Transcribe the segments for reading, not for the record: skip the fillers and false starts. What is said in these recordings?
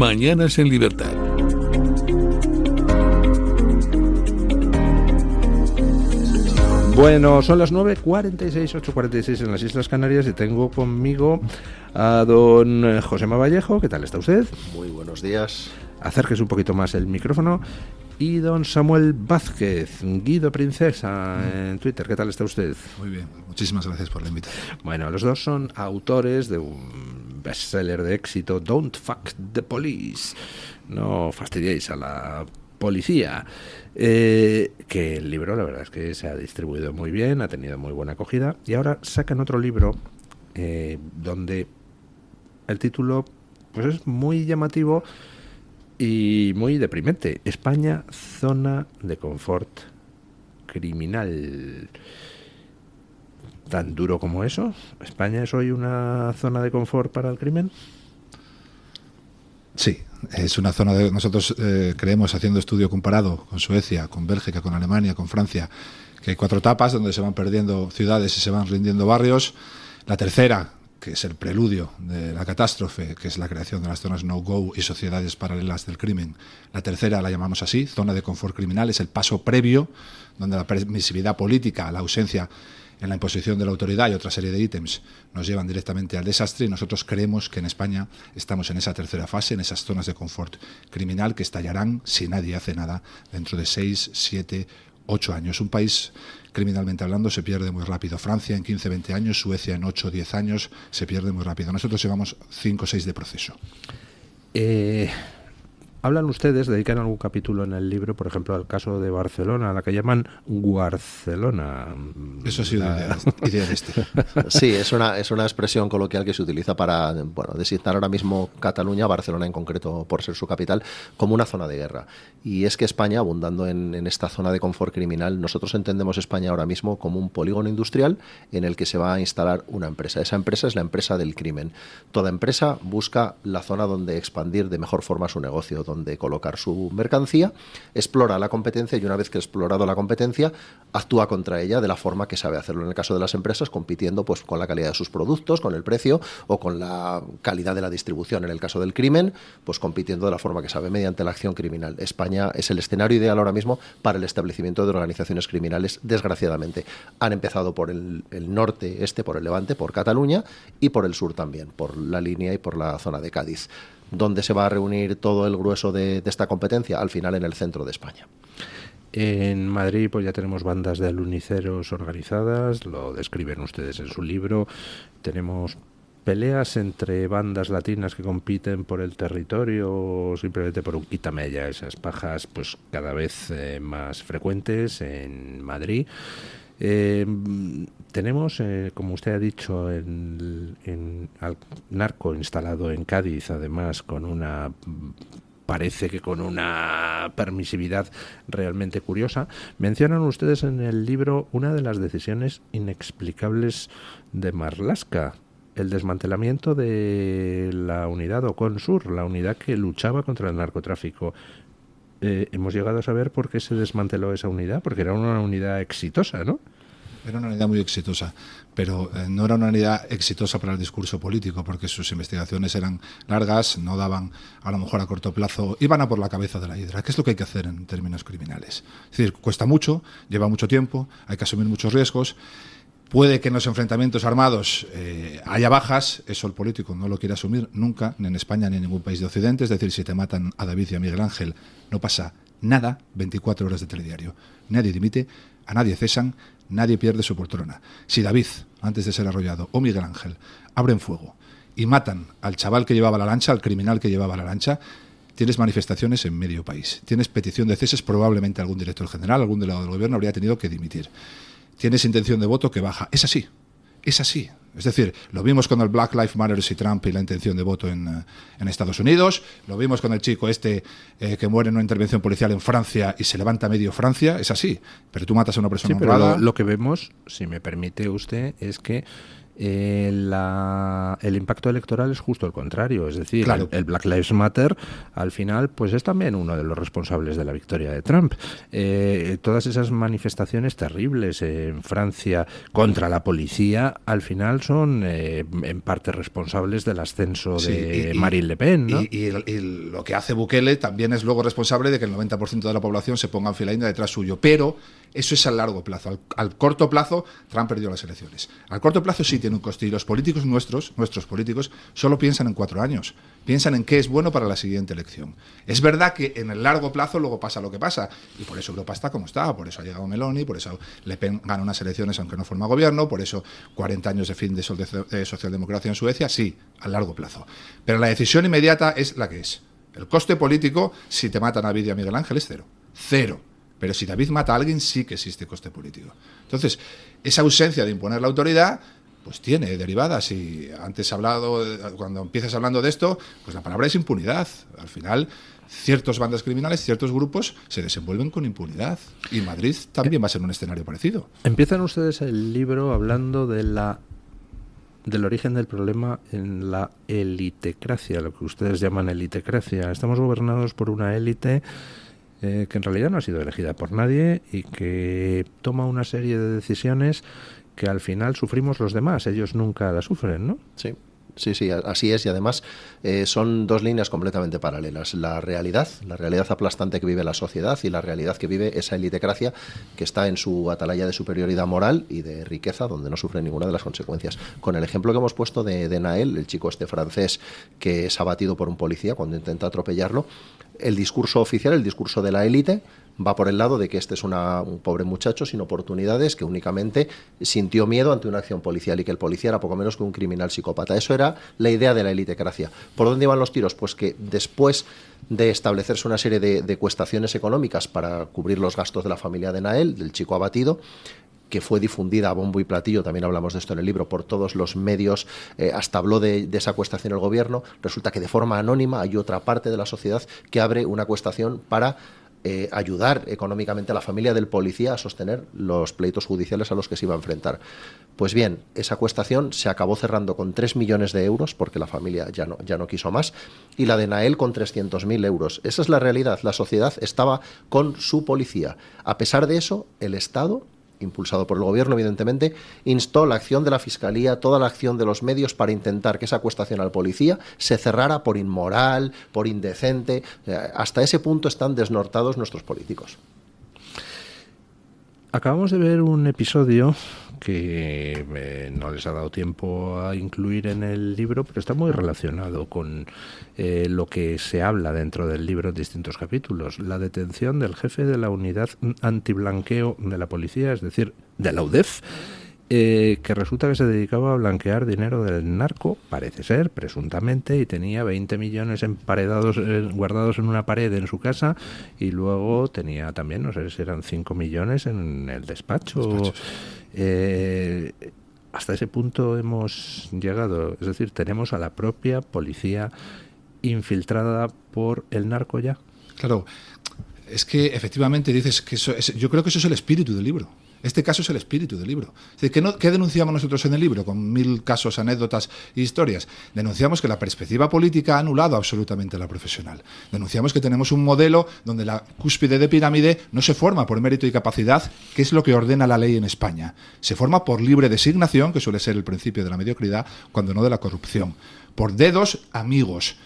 Mañanas en Libertad. Bueno, son las 9:46, 8:46 en las Islas Canarias y tengo conmigo a don Josema Vallejo. ¿Qué tal está usted? Muy buenos días. Acérquese un poquito más el micrófono. Y don Samuel Vázquez, Guido Princesa, en Twitter. ¿Qué tal está usted? Muy bien, muchísimas gracias por la invitación. Bueno, los dos son autores de un bestseller de éxito, Don't Fuck the Police. No fastidiéis a la policía. Que el libro, la verdad es que se ha distribuido muy bien, ha tenido muy buena acogida. Y ahora sacan otro libro donde el título pues es muy llamativo y muy deprimente. España, zona de confort criminal. ¿Tan duro como eso? ¿España es hoy una zona de confort para el crimen? Sí, es una zona de... Nosotros creemos, haciendo estudio comparado con Suecia, con Bélgica, con Alemania, con Francia, que hay 4 etapas donde se van perdiendo ciudades y se van rindiendo barrios. La tercera, que es el preludio de la catástrofe, que es la creación de las zonas no-go y sociedades paralelas del crimen. La tercera la llamamos así, zona de confort criminal, es el paso previo, donde la permisividad política, la ausencia en la imposición de la autoridad y otra serie de ítems nos llevan directamente al desastre, y nosotros creemos que en España estamos en esa tercera fase, en esas zonas de confort criminal que estallarán si nadie hace nada dentro de 6, 7, 8 años. Un país, criminalmente hablando, se pierde muy rápido. Francia en 15, 20 años, Suecia en 8, 10 años, se pierde muy rápido. Nosotros llevamos 5 o 6 de proceso. Hablan ustedes, dedican algún capítulo en el libro, por ejemplo, al caso de Barcelona, a la que llaman Guarcelona. Eso ha sido idea de este. Sí, es una expresión coloquial que se utiliza para designar ahora mismo Cataluña, Barcelona en concreto, por ser su capital, como una zona de guerra. Y es que España, abundando en esta zona de confort criminal, nosotros entendemos España ahora mismo como un polígono industrial en el que se va a instalar una empresa. Esa empresa es la empresa del crimen. Toda empresa busca la zona donde expandir de mejor forma su negocio, donde colocar su mercancía, explora la competencia y una vez que ha explorado la competencia, actúa contra ella de la forma que sabe hacerlo. En el caso de las empresas, compitiendo pues con la calidad de sus productos, con el precio o con la calidad de la distribución. En el caso del crimen, pues compitiendo de la forma que sabe, mediante la acción criminal. España es el escenario ideal ahora mismo para el establecimiento de organizaciones criminales, desgraciadamente. Han empezado por el norte, por el Levante, por Cataluña, y por el sur también, por la línea y por la zona de Cádiz. ¿Dónde se va a reunir todo el grueso de esta competencia? Al final, en el centro de España. En Madrid pues ya tenemos bandas de aluniceros organizadas, lo describen ustedes en su libro. Tenemos peleas entre bandas latinas que compiten por el territorio o simplemente por un quítame ya, esas pajas pues cada vez más frecuentes en Madrid. Tenemos, como usted ha dicho, al narco instalado en Cádiz, además parece que con una permisividad realmente curiosa. Mencionan ustedes en el libro una de las decisiones inexplicables de Marlaska, el desmantelamiento de la unidad Oconsur, la unidad que luchaba contra el narcotráfico. Hemos llegado a saber por qué se desmanteló esa unidad, porque era una unidad exitosa, ¿no? Era una unidad muy exitosa, pero no era una unidad exitosa para el discurso político, porque sus investigaciones eran largas, no daban, a lo mejor a corto plazo, iban a por la cabeza de la hidra. ¿Qué es lo que hay que hacer en términos criminales? Es decir, cuesta mucho, lleva mucho tiempo, hay que asumir muchos riesgos. Puede que en los enfrentamientos armados haya bajas, eso el político no lo quiere asumir nunca, ni en España ni en ningún país de Occidente. Es decir, si te matan a David y a Miguel Ángel, no pasa nada, 24 horas de telediario. Nadie dimite, a nadie cesan, nadie pierde su poltrona. Si David, antes de ser arrollado, o Miguel Ángel, abren fuego y matan al chaval que llevaba la lancha, al criminal que llevaba la lancha, tienes manifestaciones en medio país. Tienes petición de ceses, probablemente algún director general, algún delegado del gobierno habría tenido que dimitir. Tienes intención de voto que baja. Es así, es así. Es decir, lo vimos con el Black Lives Matter y Trump y la intención de voto en Estados Unidos, lo vimos con el chico que muere en una intervención policial en Francia y se levanta medio Francia, es así. Pero tú matas a una persona honrada. Pero lo que vemos, si me permite usted, es que el impacto electoral es justo el contrario, es decir, Claro. el Black Lives Matter al final pues es también uno de los responsables de la victoria de Trump. Todas esas manifestaciones terribles en Francia contra la policía al final son en parte responsables del ascenso de Marine Le Pen, ¿no? Y lo que hace Bukele también es luego responsable de que el 90% de la población se ponga en fila india detrás suyo, pero eso es a largo plazo. Al corto plazo, Trump perdió las elecciones. Al corto plazo sí tiene un coste, y los políticos nuestros políticos, solo piensan en 4 años. Piensan en qué es bueno para la siguiente elección. Es verdad que en el largo plazo luego pasa lo que pasa, y por eso Europa está como está, por eso ha llegado Meloni, por eso Le Pen gana unas elecciones aunque no forma gobierno, por eso 40 años de fin de socialdemocracia en Suecia, sí, a largo plazo. Pero la decisión inmediata es la que es. El coste político, si te matan a David y a Miguel Ángel, es cero. Cero. Pero si David mata a alguien, sí que existe coste político. Entonces, esa ausencia de imponer la autoridad, pues tiene derivadas. Y antes cuando empiezas hablando de esto, pues la palabra es impunidad. Al final, ciertas bandas criminales, ciertos grupos se desenvuelven con impunidad. Y Madrid también va a ser un escenario parecido. Empiezan ustedes el libro hablando del origen del problema en la elitecracia, lo que ustedes llaman elitecracia. Estamos gobernados por una élite que en realidad no ha sido elegida por nadie y que toma una serie de decisiones que al final sufrimos los demás. Ellos nunca la sufren, ¿no? Sí. Sí, así es, y además son dos líneas completamente paralelas. La realidad aplastante que vive la sociedad y la realidad que vive esa elitecracia que está en su atalaya de superioridad moral y de riqueza, donde no sufre ninguna de las consecuencias. Con el ejemplo que hemos puesto de Nael, el chico este francés que es abatido por un policía cuando intenta atropellarlo, el discurso oficial, el discurso de la élite, va por el lado de que este es un pobre muchacho sin oportunidades que únicamente sintió miedo ante una acción policial y que el policía era poco menos que un criminal psicópata. Eso era la idea de la elitecracia. ¿Por dónde iban los tiros? Pues que después de establecerse una serie de cuestaciones económicas para cubrir los gastos de la familia de Nael, del chico abatido, que fue difundida a bombo y platillo, también hablamos de esto en el libro, por todos los medios, hasta habló de esa cuestación el gobierno. Resulta que de forma anónima hay otra parte de la sociedad que abre una cuestación para ayudar económicamente a la familia del policía a sostener los pleitos judiciales a los que se iba a enfrentar. Pues bien, esa cuestación se acabó cerrando con 3 millones de euros, porque la familia ya no quiso más, y la de Nael con 300.000 euros. Esa es la realidad. La sociedad estaba con su policía. A pesar de eso, el Estado, impulsado por el gobierno, evidentemente, instó la acción de la Fiscalía, toda la acción de los medios para intentar que esa cuestación al policía se cerrara por inmoral, por indecente. Hasta ese punto están desnortados nuestros políticos. Acabamos de ver un episodio que no les ha dado tiempo a incluir en el libro, pero está muy relacionado con lo que se habla dentro del libro en distintos capítulos. La detención del jefe de la unidad antiblanqueo de la policía, es decir, de la UDEF, que resulta que se dedicaba a blanquear dinero del narco, parece ser, presuntamente, y tenía 20 millones emparedados, guardados en una pared en su casa, y luego tenía también, no sé si eran 5 millones en el despacho. Hasta ese punto hemos llegado, es decir, tenemos a la propia policía infiltrada por el narco ya. Claro, es que efectivamente dices que yo creo que eso es el espíritu del libro. Este caso es el espíritu del libro. Es decir, ¿qué denunciamos nosotros en el libro? Con 1000 casos, anécdotas e historias. Denunciamos que la perspectiva política ha anulado absolutamente a la profesional. Denunciamos que tenemos un modelo donde la cúspide de pirámide no se forma por mérito y capacidad, que es lo que ordena la ley en España. Se forma por libre designación, que suele ser el principio de la mediocridad, cuando no de la corrupción. Por dedos amigos.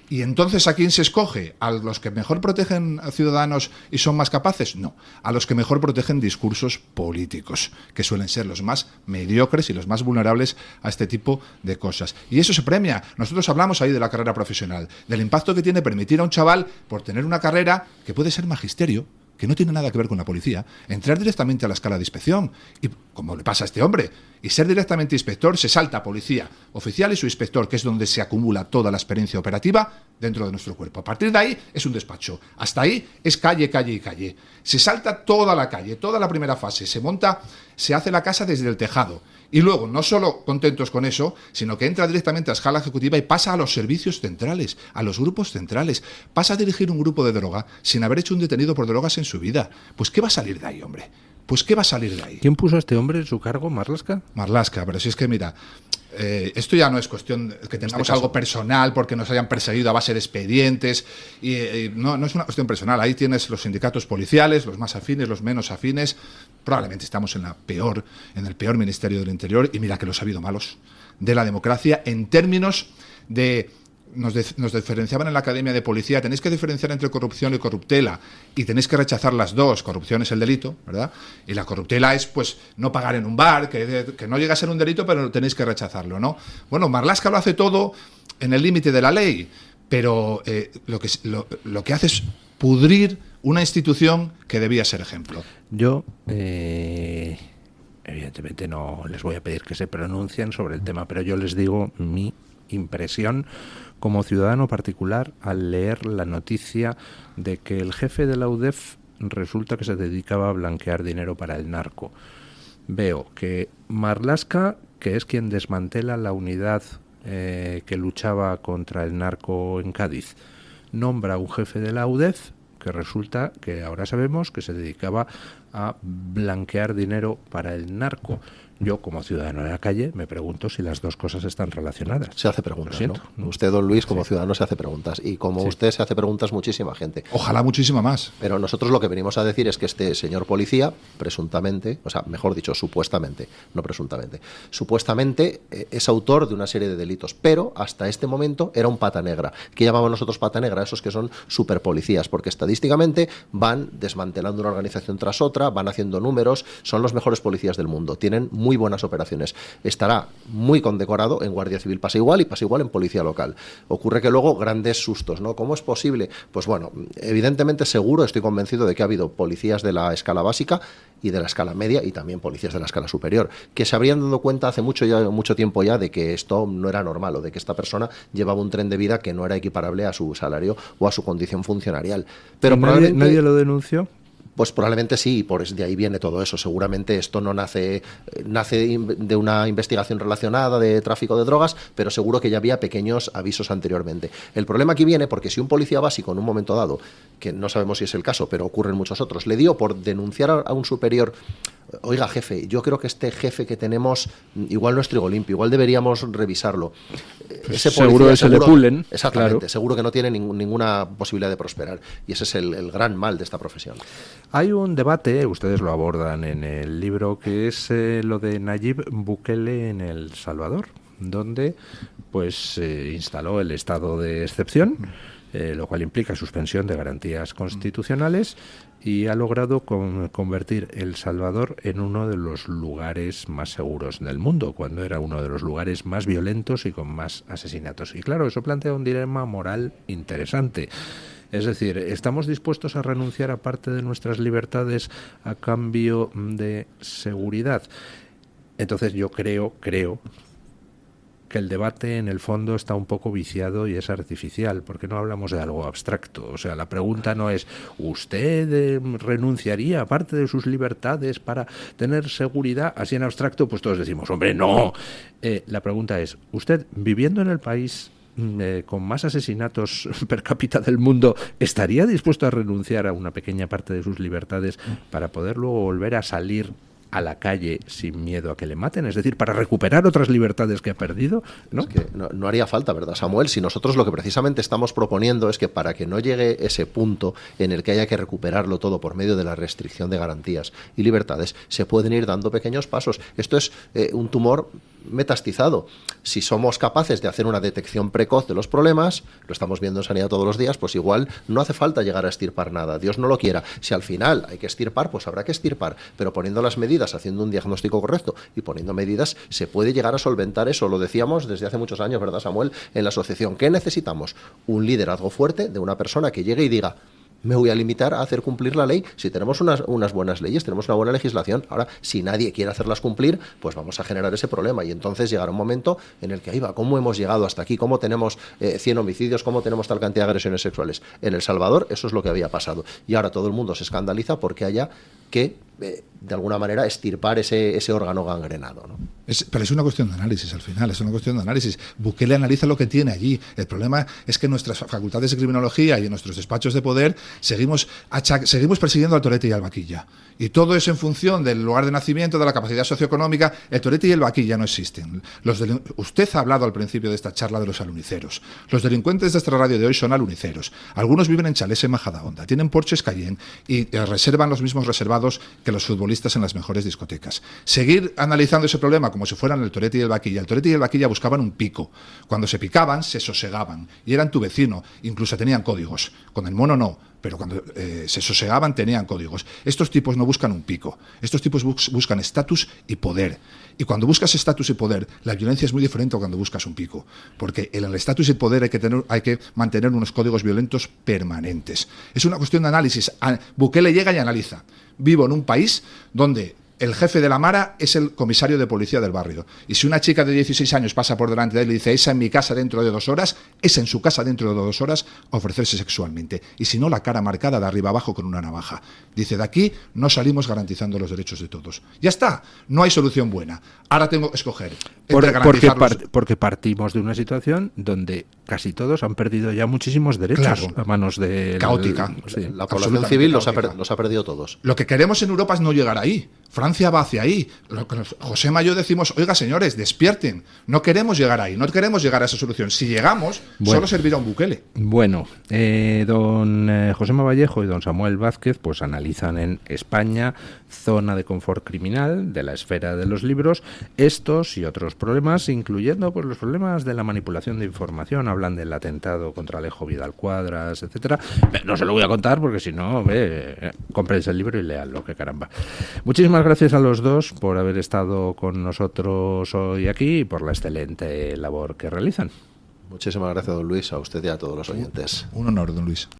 ¿Y entonces a quién se escoge? ¿A los que mejor protegen a ciudadanos y son más capaces? No, a los que mejor protegen discursos políticos, que suelen ser los más mediocres y los más vulnerables a este tipo de cosas. Y eso se premia. Nosotros hablamos ahí de la carrera profesional, del impacto que tiene permitir a un chaval, por tener una carrera que puede ser magisterio, que no tiene nada que ver con la policía, entrar directamente a la escala de inspección, y como le pasa a este hombre, y ser directamente inspector, se salta a policía, oficial y su inspector, que es donde se acumula toda la experiencia operativa dentro de nuestro cuerpo. A partir de ahí es un despacho, hasta ahí es calle, calle y calle. Se salta toda la calle, toda la primera fase, se hace la casa desde el tejado. Y luego, no solo contentos con eso, sino que entra directamente a escala ejecutiva y pasa a los servicios centrales, a los grupos centrales. Pasa a dirigir un grupo de droga sin haber hecho un detenido por drogas en su vida. Pues, ¿qué va a salir de ahí, hombre? Pues, ¿qué va a salir de ahí? ¿Quién puso a este hombre en su cargo, Marlaska? Marlaska, pero si es que, mira, Esto ya no es cuestión de que tengamos algo personal porque nos hayan perseguido a base de expedientes. No es una cuestión personal. Ahí tienes los sindicatos policiales, los más afines, los menos afines. Probablemente estamos en el peor Ministerio del Interior, y mira que los ha habido malos, de la democracia en términos de... Nos diferenciaban en la Academia de Policía, tenéis que diferenciar entre corrupción y corruptela, y tenéis que rechazar las dos. Corrupción es el delito, ¿verdad? Y la corruptela es, pues, no pagar en un bar, que no llega a ser un delito, pero tenéis que rechazarlo, ¿no? Bueno, Marlaska lo hace todo en el límite de la ley, pero lo que hace es pudrir una institución que debía ser ejemplo. Yo, evidentemente, no les voy a pedir que se pronuncien sobre el tema, pero yo les digo mi impresión como ciudadano particular al leer la noticia de que el jefe de la UDEF resulta que se dedicaba a blanquear dinero para el narco. Veo que Marlaska, que es quien desmantela la unidad que luchaba contra el narco en Cádiz, nombra a un jefe de la UDEF que resulta que ahora sabemos que se dedicaba a blanquear dinero para el narco. Yo, como ciudadano de la calle, me pregunto si las dos cosas están relacionadas. Se hace preguntas, ¿no? Usted, don Luis, como ciudadano se hace preguntas. Y como usted se hace preguntas, muchísima gente. Ojalá muchísima más. Pero nosotros lo que venimos a decir es que este señor policía, presuntamente, o sea, mejor dicho, supuestamente, no presuntamente, supuestamente es autor de una serie de delitos, pero hasta este momento era un pata negra. ¿Qué llamamos nosotros pata negra? Esos que son superpolicías, porque estadísticamente van desmantelando una organización tras otra, van haciendo números, son los mejores policías del mundo, tienen muy buenas operaciones. Estará muy condecorado en Guardia Civil, pasa igual, y pasa igual en Policía Local. Ocurre que luego grandes sustos, ¿no? ¿Cómo es posible? Pues bueno, evidentemente seguro, estoy convencido de que ha habido policías de la escala básica y de la escala media y también policías de la escala superior, que se habrían dado cuenta hace mucho tiempo ya de que esto no era normal, o de que esta persona llevaba un tren de vida que no era equiparable a su salario o a su condición funcionarial. Pero ¿Nadie lo denunció? Pues probablemente sí, de ahí viene todo eso. Seguramente esto no nace de una investigación relacionada de tráfico de drogas, pero seguro que ya había pequeños avisos anteriormente. El problema aquí viene porque si un policía básico en un momento dado, que no sabemos si es el caso, pero ocurren muchos otros, le dio por denunciar a un superior: oiga, jefe, yo creo que este jefe que tenemos igual no es trigo limpio, igual deberíamos revisarlo. Pues ese policía, seguro le pulen. Exactamente, claro. Seguro que no tiene ninguna posibilidad de prosperar. Y ese es el gran mal de esta profesión. Hay un debate, ustedes lo abordan en el libro, que es lo de Nayib Bukele en El Salvador, donde pues instaló el estado de excepción, lo cual implica suspensión de garantías constitucionales, y ha logrado convertir El Salvador en uno de los lugares más seguros del mundo, cuando era uno de los lugares más violentos y con más asesinatos. Y claro, eso plantea un dilema moral interesante. Es decir, ¿estamos dispuestos a renunciar a parte de nuestras libertades a cambio de seguridad? Entonces yo creo que el debate en el fondo está un poco viciado y es artificial, porque no hablamos de algo abstracto. O sea, la pregunta no es ¿usted renunciaría a parte de sus libertades para tener seguridad? Así en abstracto, pues todos decimos, hombre, no. La pregunta es, ¿usted, viviendo en el país con más asesinatos per cápita del mundo, estaría dispuesto a renunciar a una pequeña parte de sus libertades para poder luego volver a salir a la calle sin miedo a que le maten? Es decir, para recuperar otras libertades que ha perdido, ¿no? Es que no haría falta, ¿verdad, Samuel? Si nosotros lo que precisamente estamos proponiendo es que para que no llegue ese punto en el que haya que recuperarlo todo por medio de la restricción de garantías y libertades, se pueden ir dando pequeños pasos. Esto es un tumor metastizado. Si somos capaces de hacer una detección precoz de los problemas, lo estamos viendo en sanidad todos los días, pues igual no hace falta llegar a extirpar nada. Dios no lo quiera. Si al final hay que extirpar, pues habrá que extirpar, pero poniendo las medidas, haciendo un diagnóstico correcto y poniendo medidas, se puede llegar a solventar eso. Lo decíamos desde hace muchos años, ¿verdad, Samuel? En la asociación. ¿Qué necesitamos? Un liderazgo fuerte de una persona que llegue y diga: me voy a limitar a hacer cumplir la ley. Si tenemos unas buenas leyes, tenemos una buena legislación. Ahora, si nadie quiere hacerlas cumplir, pues vamos a generar ese problema. Y entonces llegará un momento en el que, ahí va, ¿cómo hemos llegado hasta aquí? ¿Cómo tenemos 100 homicidios? ¿Cómo tenemos tal cantidad de agresiones sexuales? En El Salvador eso es lo que había pasado. Y ahora todo el mundo se escandaliza porque haya que, de alguna manera, extirpar ese órgano gangrenado, ¿no? Pero es una cuestión de análisis al final, es una cuestión de análisis. Bukele analiza lo que tiene allí. El problema es que en nuestras facultades de criminología y en nuestros despachos de poder seguimos persiguiendo al torete y al vaquilla. Y todo es en función del lugar de nacimiento, de la capacidad socioeconómica. El torete y el vaquilla no existen. Usted ha hablado al principio de esta charla de los aluniceros. Los delincuentes de esta radio de hoy son aluniceros. Algunos viven en chalés en Majadahonda, tienen Porsches Cayenne y reservan los mismos reservados que los futbolistas en las mejores discotecas. Seguir analizando ese problema como si fueran el torete y el vaquilla. El torete y el vaquilla buscaban un pico. Cuando se picaban, se sosegaban. Y eran tu vecino. Incluso tenían códigos. Con el mono no. Pero cuando se sosegaban tenían códigos. Estos tipos no buscan un pico. Estos tipos buscan estatus y poder. Y cuando buscas estatus y poder, la violencia es muy diferente a cuando buscas un pico. Porque en el estatus y el poder hay que mantener unos códigos violentos permanentes. Es una cuestión de análisis. Bukele llega y analiza. Vivo en un país donde el jefe de la Mara es el comisario de policía del barrio. Y si una chica de 16 años pasa por delante de él y dice, esa en mi casa dentro de 2 horas, esa en su casa dentro de 2 horas, a ofrecerse sexualmente. Y si no, la cara marcada de arriba abajo con una navaja. Dice, de aquí no salimos garantizando los derechos de todos. Ya está, no hay solución buena. Ahora tengo que escoger. Porque partimos de una situación donde casi todos han perdido ya muchísimos derechos a manos de... Caótica. Sí, la población civil los ha perdido todos. Lo que queremos en Europa es no llegar ahí. Francia va hacia ahí. José Mayo decimos, oiga señores, despierten. No queremos llegar ahí, no queremos llegar a esa solución. Si llegamos, solo servirá un Bukele. Bueno, don Josema Vallejo y don Samuel Vázquez pues analizan en España zona de confort criminal de la esfera de los libros, estos y otros problemas, incluyendo pues los problemas de la manipulación de información. Hablan del atentado contra Alejo Vidal Cuadras, etcétera. No se lo voy a contar porque si no, cómprense el libro y leanlo, que caramba. Muchísimas gracias a los dos por haber estado con nosotros hoy aquí y por la excelente labor que realizan. Muchísimas gracias, don Luis, a usted y a todos los oyentes. Un honor, don Luis.